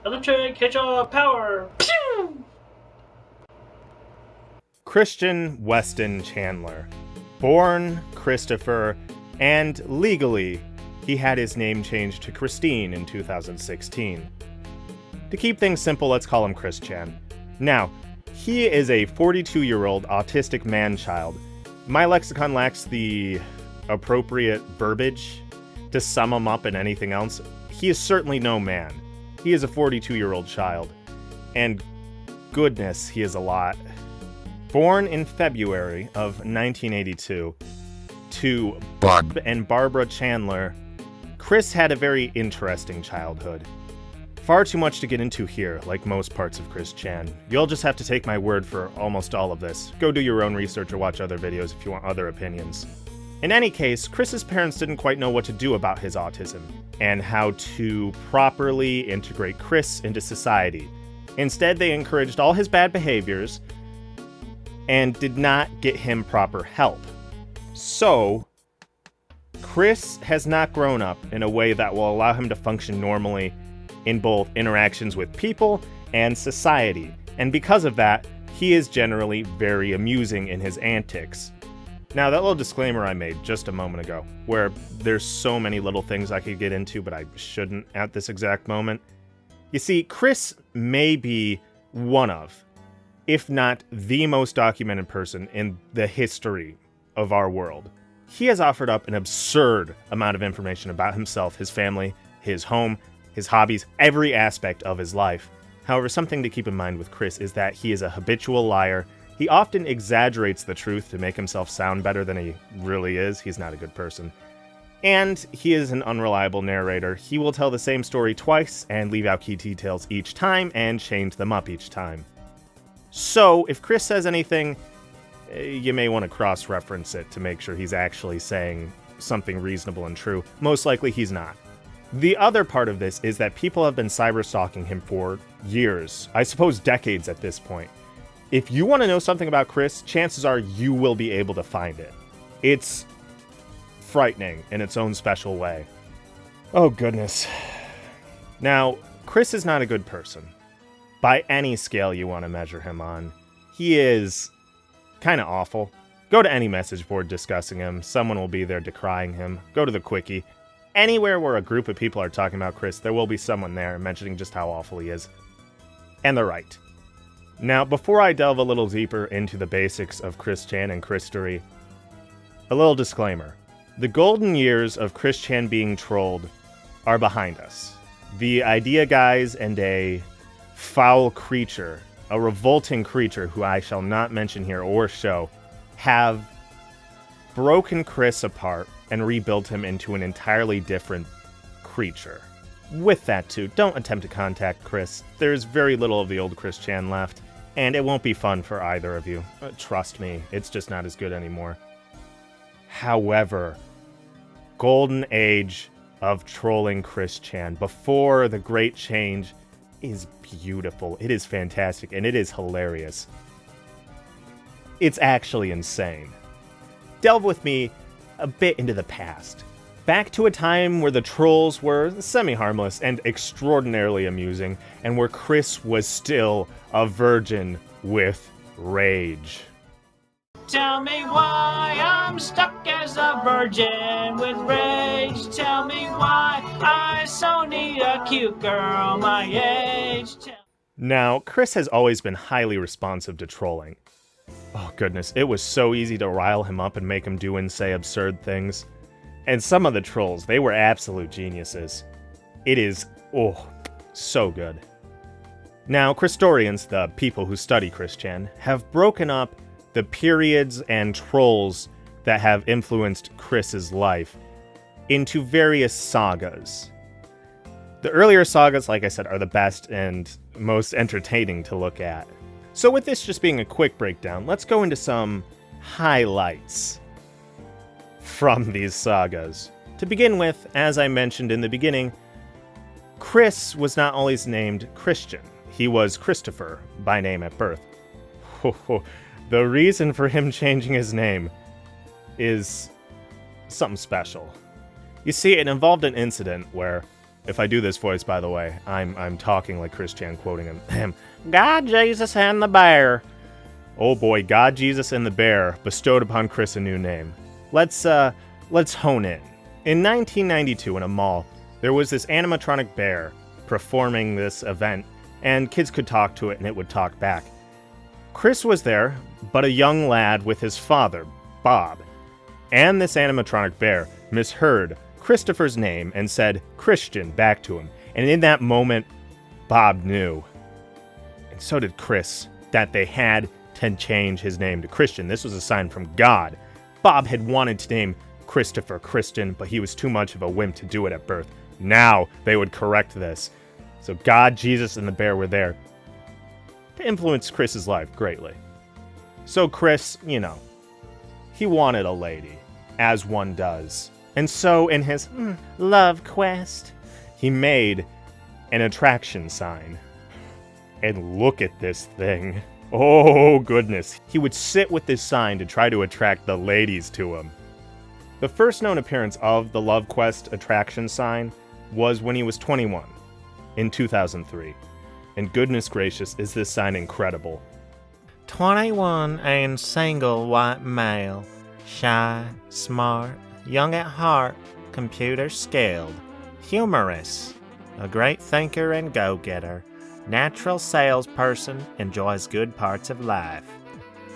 Electric hedgehog power! Pew! Christian Weston Chandler. Born Christopher, and legally, he had his name changed to Christine in 2016. To keep things simple, let's call him Chris Chan. Now, he is a 42-year-old autistic man-child. My lexicon lacks the appropriate verbiage to sum him up in anything else. He is certainly no man. He is a 42-year-old child. And goodness, he is a lot. Born in February of 1982 to Bob and Barbara Chandler, Chris had a very interesting childhood. Far too much to get into here, like most parts of Chris Chan. You'll just have to take my word for almost all of this. Go do your own research or watch other videos if you want other opinions. In any case, Chris's parents didn't quite know what to do about his autism, and how to properly integrate Chris into society. Instead, they encouraged all his bad behaviors, and did not get him proper help. So, Chris has not grown up in a way that will allow him to function normally in both interactions with people and society, and because of that, he is generally very amusing in his antics. Now, that little disclaimer I made just a moment ago, where there's so many little things I could get into, but I shouldn't at this exact moment. You see, Chris may be one of, if not the most documented person in the history of our world. He has offered up an absurd amount of information about himself, his family, his home, his hobbies, every aspect of his life. However, something to keep in mind with Chris is that he is a habitual liar. He often exaggerates the truth to make himself sound better than he really is. He's not a good person. And he is an unreliable narrator. He will tell the same story twice and leave out key details each time and change them up each time. So, if Chris says anything, you may want to cross-reference it to make sure he's actually saying something reasonable and true. Most likely he's not. The other part of this is that people have been cyber-stalking him for years, I suppose decades at this point. If you want to know something about Chris, chances are you will be able to find it. It's frightening in its own special way. Oh goodness. Now, Chris is not a good person. By any scale you want to measure him on. He is kind of awful. Go to any message board discussing him. Someone will be there decrying him. Go to the Quickie. Anywhere where a group of people are talking about Chris, there will be someone there mentioning just how awful he is. And they're right. Now, before I delve a little deeper into the basics of Chris Chan and Christory, a little disclaimer. The golden years of Chris Chan being trolled are behind us. The idea guys and a foul creature, a revolting creature who I shall not mention here or show, have broken Chris apart and rebuilt him into an entirely different creature. With that too, don't attempt to contact Chris. There's very little of the old Chris Chan left, and it won't be fun for either of you. Trust me, it's just not as good anymore. However, golden age of trolling Chris Chan before the great change is beautiful. It is fantastic, and it is hilarious. It's actually insane. Delve with me a bit into the past. Back to a time where the trolls were semi-harmless and extraordinarily amusing, and where Chris was still a virgin with rage. Tell me why I'm stuck as a virgin with rage. Tell me why I so need a cute girl my age. Now, Chris has always been highly responsive to trolling. Oh goodness, it was so easy to rile him up and make him do and say absurd things. And some of the trolls, they were absolute geniuses. It is, so good. Now, Christorians, the people who study Chris Chan, have broken up the periods and trolls that have influenced Chris's life into various sagas. The earlier sagas, like I said, are the best and most entertaining to look at. So with this just being a quick breakdown, let's go into some highlights from these sagas. To begin with, as I mentioned in the beginning, Chris was not always named Christian. He was Christopher by name at birth. The reason for him changing his name is something special. You see, it involved an incident where If I do this voice, by the way, I'm talking like Chris Chan quoting him. God, Jesus, and the bear. Oh boy, God, Jesus, and the bear bestowed upon Chris a new name. Let's hone in. In 1992, in a mall, there was this animatronic bear performing this event, and kids could talk to it and it would talk back. Chris was there, but a young lad with his father, Bob. And this animatronic bear misheard Christopher's name and said Christian back to him. And in that moment, Bob knew. And so did Chris, that they had to change his name to Christian. This was a sign from God. Bob had wanted to name Christopher Christian, but he was too much of a wimp to do it at birth. Now they would correct this. So God, Jesus, and the bear were there to influence Chris's life greatly. So Chris, he wanted a lady, as one does. And so in his love quest, he made an attraction sign. And look at this thing. Oh, goodness. He would sit with this sign to try to attract the ladies to him. The first known appearance of the Love Quest attraction sign was when he was 21, in 2003. And goodness gracious, is this sign incredible. 21 and single white male, shy, smart, young at heart, computer skilled, humorous, a great thinker and go-getter, natural salesperson, enjoys good parts of life,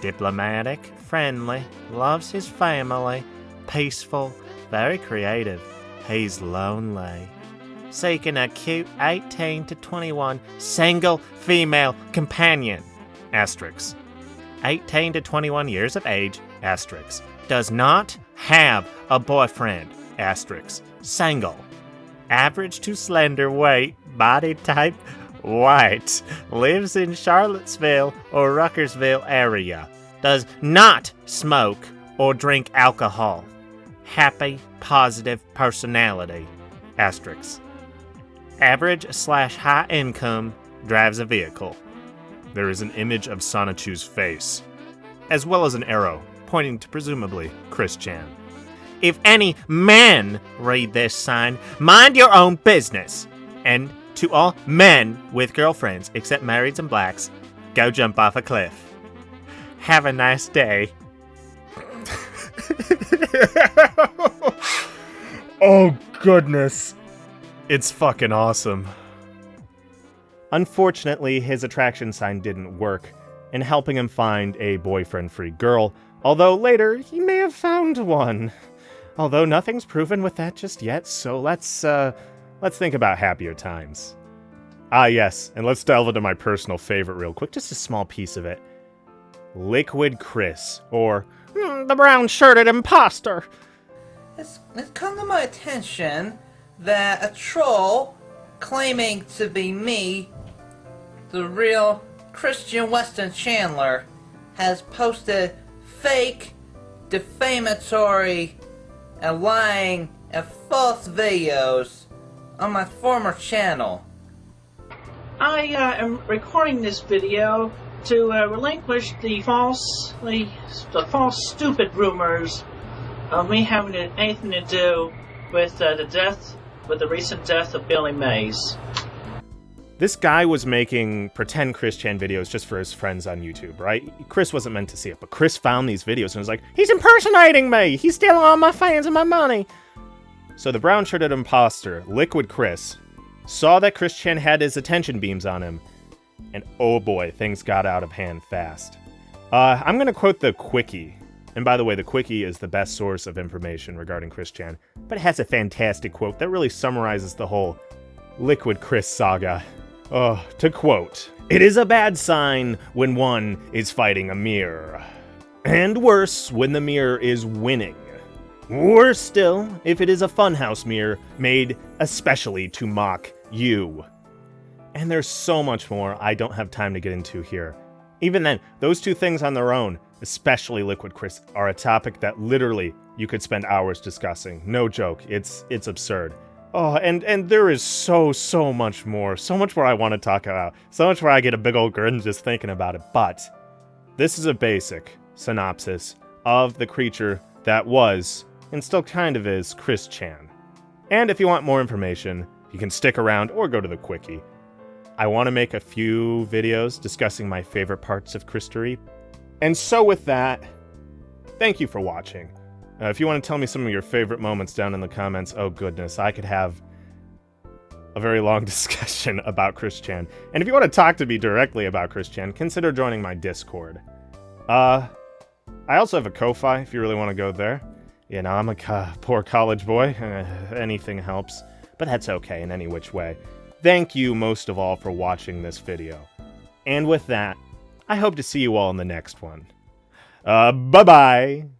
diplomatic, friendly, loves his family, peaceful, very creative, he's lonely, seeking a cute 18 to 21 single female companion, asterisk, 18 to 21 years of age, asterisk, does not have a boyfriend, asterisk, single, average to slender weight, body type, white, lives in Charlottesville or Ruckersville area, does not smoke or drink alcohol, happy, positive personality, asterisk, average/high income, drives a vehicle. There is an image of Sonichu's face, as well as an arrow pointing to presumably Chris Chan. If any men read this sign, mind your own business. And to all men with girlfriends, except marrieds and blacks, go jump off a cliff. Have a nice day. Oh, goodness. It's fucking awesome. Unfortunately, his attraction sign didn't work in helping him find a boyfriend-free girl, although later he may have found one. Although nothing's proven with that just yet, so let's think about happier times. Ah, yes, and let's delve into my personal favorite real quick, just a small piece of it. Liquid Chris, or the brown-shirted imposter. It's come to my attention that a troll claiming to be me, the real Christian Weston Chandler, has posted fake, defamatory, and lying and false videos on my former channel. I am recording this video to relinquish the false, stupid rumors of me having anything to do with the recent death of Billy Mays. This guy was making pretend Chris Chan videos just for his friends on YouTube, right? Chris wasn't meant to see it, but Chris found these videos and was like, he's impersonating me! He's stealing all my fans and my money! So the brown-shirted imposter, Liquid Chris, saw that Chris Chan had his attention beams on him, and oh boy, things got out of hand fast. I'm gonna quote the Quickie. And by the way, the Quickie is the best source of information regarding Chris Chan, but it has a fantastic quote that really summarizes the whole Liquid Chris saga. To quote, "It is a bad sign when one is fighting a mirror, and worse when the mirror is winning. Worse still if it is a funhouse mirror made especially to mock you." And there's so much more I don't have time to get into here. Even then, those two things on their own, especially Liquid Chris, are a topic that literally you could spend hours discussing. No joke, it's absurd. Oh, and there is so much more I want to talk about. So much where I get a big old grin just thinking about it. But this is a basic synopsis of the creature that was, and still kind of is, Chris Chan. And if you want more information, You can stick around or go to the quickie. I want to make a few videos discussing my favorite parts of Christery. And so with that, thank you for watching. If you want to tell me some of your favorite moments down in the comments, oh goodness, I could have a very long discussion about Chris Chan. And if you want to talk to me directly about Chris Chan, consider joining my Discord. I also have a Ko-Fi if you really want to go there. You know, I'm a poor college boy. Anything helps. But that's okay in any which way. Thank you most of all for watching this video. And with that, I hope to see you all in the next one. Bye-bye!